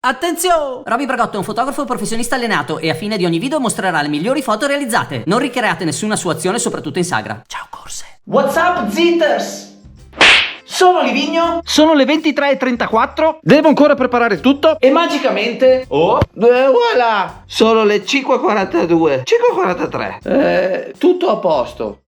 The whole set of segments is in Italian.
Attenzione! Roby Bragotto è un fotografo professionista allenato e a fine di ogni video mostrerà le migliori foto realizzate. Non ricreate nessuna sua azione, soprattutto in sagra. Ciao corse! What's up, zitters? Sono Livigno, sono le 23:34, devo ancora preparare tutto e magicamente, voilà, sono le 5:42, 5:43, tutto a posto.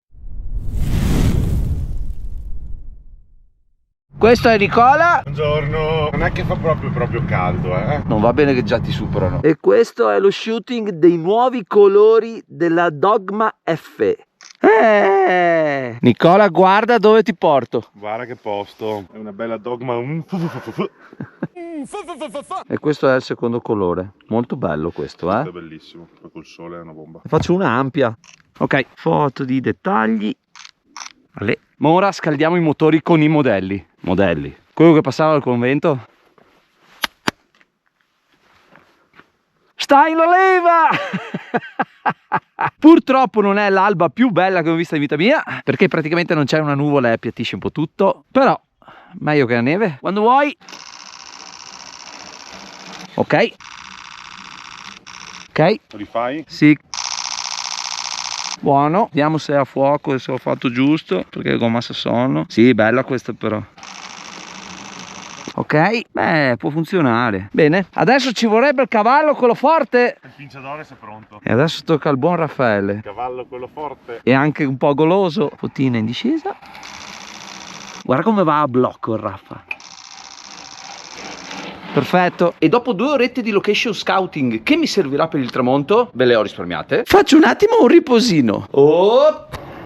Questo è Nicola. Buongiorno. Non è che fa proprio caldo, eh? Non va bene che già ti superano. E questo è lo shooting dei nuovi colori della Dogma F. Nicola, guarda dove ti porto. Guarda che posto. È una bella Dogma. E questo è il secondo colore. Molto bello questo, È bellissimo. Poi col sole è una bomba. Faccio una ampia. Ok, foto di dettagli. Ma ora scaldiamo i motori con i modelli. Quello che passava al convento. Stai in leva! Purtroppo non è l'alba più bella che ho visto in vita mia, perché praticamente non c'è una nuvola e appiattisce un po' tutto. Però meglio che la neve. Quando vuoi. Ok. Rifai? Sì. Buono, vediamo se è a fuoco e se l'ho fatto giusto, perché gomma sa sonno. Sì, bella questa però. Ok, beh, può funzionare. Bene, adesso ci vorrebbe il cavallo, quello forte. Il pinciadore è pronto. E adesso tocca al buon Raffaele. Il cavallo, quello forte. E anche un po' goloso. Fotina in discesa. Guarda come va a blocco il Raffa. Perfetto. E dopo 2 orette di location scouting che mi servirà per il tramonto, ve le ho risparmiate, faccio un attimo un riposino.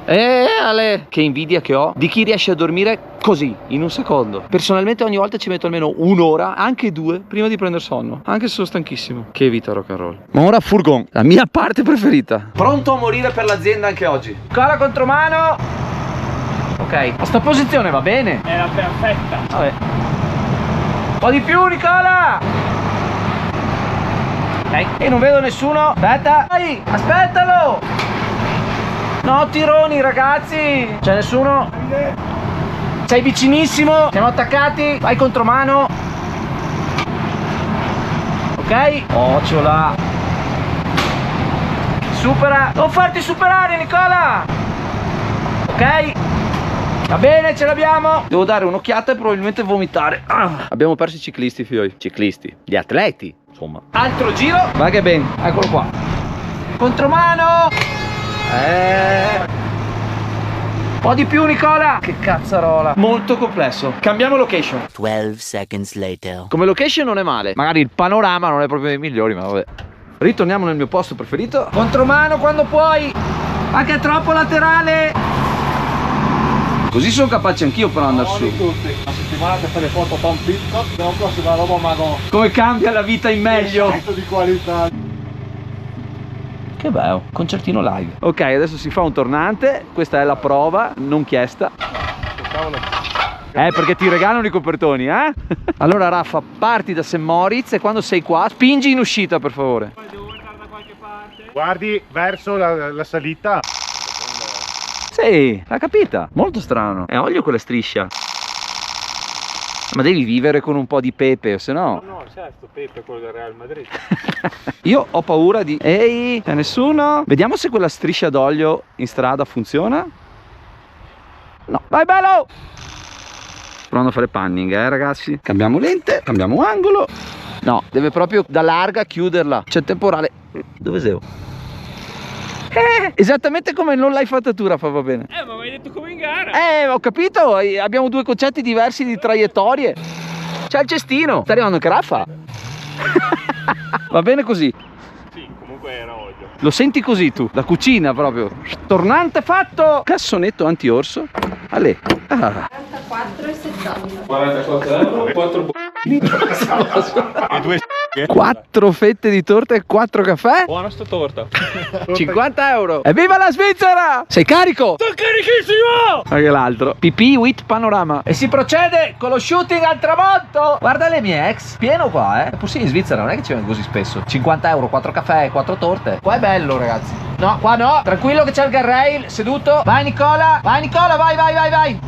Ale, che invidia che ho di chi riesce a dormire così, in un secondo. Personalmente ogni volta ci metto almeno un'ora, anche 2, prima di prendere sonno. Anche se sono stanchissimo. Che vita rock and roll. Ma ora furgon, la mia parte preferita. Pronto a morire per l'azienda anche oggi. Cola contromano. Ok, a sta posizione va bene. Era perfetta. Vabbè. Un po' di più, Nicola! Ok, e non vedo nessuno. Aspetta! Dai, aspettalo! No, tironi, ragazzi! C'è nessuno? Sei vicinissimo! Siamo attaccati! Vai contromano! Ok? Occiola! Supera! Non farti superare, Nicola! Ok? Va bene, ce l'abbiamo. Devo dare un'occhiata e probabilmente vomitare. Abbiamo perso i ciclisti, fioi. Ciclisti, gli atleti, insomma. Altro giro. Va che ben, eccolo qua. Contromano. Un po' di più, Nicola. Che cazzarola. Molto complesso. Cambiamo location. 12 seconds later. Come location non è male. Magari il panorama non è proprio dei migliori, ma vabbè. Ritorniamo nel mio posto preferito. Contromano quando puoi. Ma che è troppo laterale. Così sono capace anch'io per andare su. Una settimana che fai le foto Tom Pitcock, dopo si va roba mago. Come cambia la vita in meglio. Di qualità. Che bello, concertino live. Ok, adesso si fa un tornante. Questa è la prova non chiesta. Cavolo. Perché ti regalano i copertoni, eh? Allora Raffa, parti da St. Moritz e quando sei qua spingi in uscita, per favore. Poi devo guardare da qualche parte. Guardi verso la salita. Sì, l'ha capita. Molto strano. È olio quella striscia. Ma devi vivere con un po' di pepe, o se no. No, certo, Pepe è quello del Real Madrid. Io ho paura di... Ehi, c'è nessuno? Vediamo se quella striscia d'olio in strada funziona. No, vai bello! Provando a fare panning, ragazzi. Cambiamo lente, cambiamo angolo. No, deve proprio da larga chiuderla. C'è temporale. Dove sei? Esattamente come non l'hai fatta tu, Raffa, va bene. Ma mi hai detto come in gara. Ho capito, abbiamo 2 concetti diversi di traiettorie. C'è il cestino. Sta arrivando anche Raffa. Va bene così. Sì, comunque era olio. Lo senti così tu, la cucina proprio. Tornante fatto. Cassonetto anti-orso. Ale. 44,70. 44 euro, 4 E 2 4 fette di torta e 4 caffè. Buona sta torta. 50 euro. Evviva la Svizzera! Sei carico? Sono carichissimo! Anche l'altro. PP with panorama. E si procede con lo shooting al tramonto. Guarda le mie ex. Pieno qua, È possibile in Svizzera, non è che ci vengono così spesso. 50 euro, 4 caffè e 4 torte. Qua è bello, ragazzi. No, qua no. Tranquillo che c'è il guardrail seduto. Vai Nicola, vai, vai.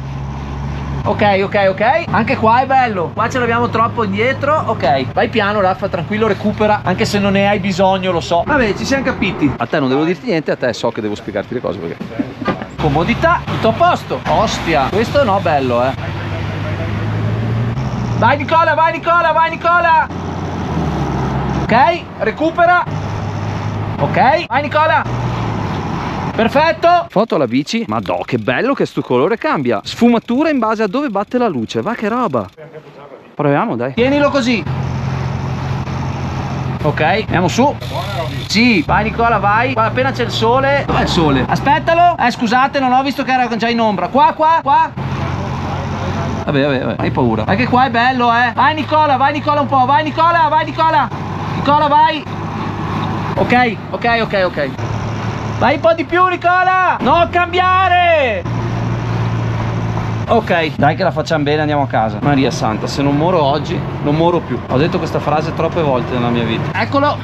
Ok. Anche qua è bello. Qua ce l'abbiamo troppo indietro. Ok. Vai piano, Raffa, tranquillo, recupera. Anche se non ne hai bisogno, lo so. Vabbè, ci siamo capiti. A te non devo dirti niente, a te so che devo spiegarti le cose perché. Comodità, tutto a posto. Ostia, questo no, bello, Vai Nicola. Ok, recupera. Ok, vai Nicola. Perfetto. Foto alla bici. Madò, che bello che sto colore cambia. Sfumatura in base a dove batte la luce. Va che roba. Proviamo, dai. Tienilo così. Ok, andiamo su. Sì, vai Nicola, vai. Qua appena c'è il sole. Dov'è il sole? Aspettalo. Scusate, non ho visto che era già in ombra. Qua. Vabbè, hai paura. Vai che qua è bello, Vai Nicola un po'. Vai Nicola. Nicola, vai. Ok. Vai un po' di più, Nicola. Non cambiare. Ok, dai che la facciamo bene, andiamo a casa. Maria Santa, se non muoro oggi, non muoro più. Ho detto questa frase troppe volte nella mia vita. Eccolo.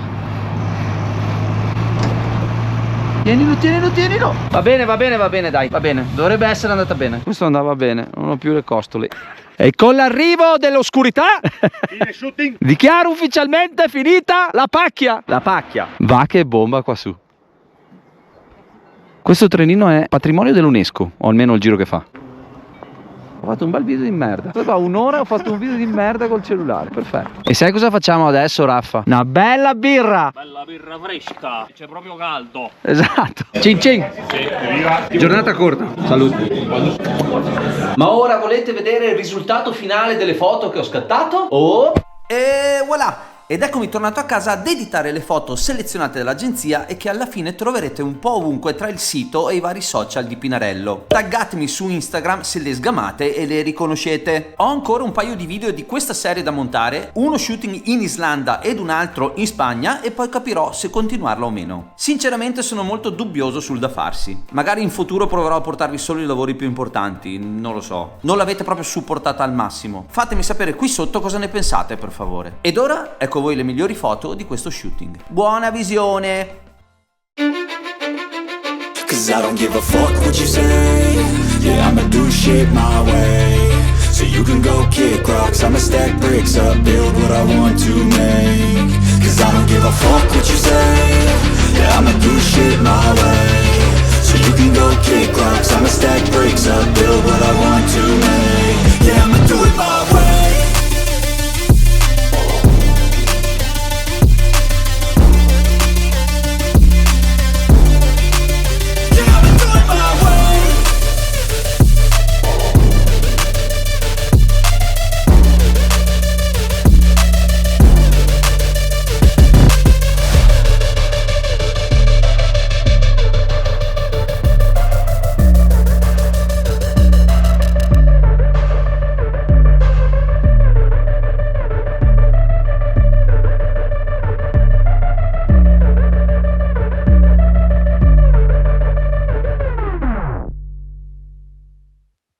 Tienilo. Va bene, dai, va bene. Dovrebbe essere andata bene. Questo andava bene, non ho più le costole. E con l'arrivo dell'oscurità dichiaro ufficialmente finita la pacchia. Va che bomba qua su. Questo trenino è patrimonio dell'UNESCO, o almeno il giro che fa. Ho fatto un bel video di merda. Dopo un'ora ho fatto un video di merda col cellulare. Perfetto. E sai cosa facciamo adesso, Raffa? Una bella birra. Bella birra fresca. C'è proprio caldo. Esatto. Cin. Giornata corta. Salute. Ma ora volete vedere il risultato finale delle foto che ho scattato? E voilà! Ed eccomi tornato a casa ad editare le foto selezionate dall'agenzia e che alla fine troverete un po' ovunque tra il sito e i vari social di Pinarello. Taggatemi su Instagram se le sgamate e le riconoscete. Ho ancora un paio di video di questa serie da montare, uno shooting in Islanda ed un altro in Spagna, e poi capirò se continuarla o meno. Sinceramente sono molto dubbioso sul da farsi. Magari in futuro proverò a portarvi solo i lavori più importanti, non lo so. Non l'avete proprio supportata al massimo. Fatemi sapere qui sotto cosa ne pensate, per favore. Ed ora ecco voi le migliori foto di questo shooting. Buona visione! Cause I don't give a fuck what you say. Yeah, I'ma do shit my way. So you can go kick rocks, I'ma stack bricks up, build what I want to make. Cause I don't give a fuck what you say.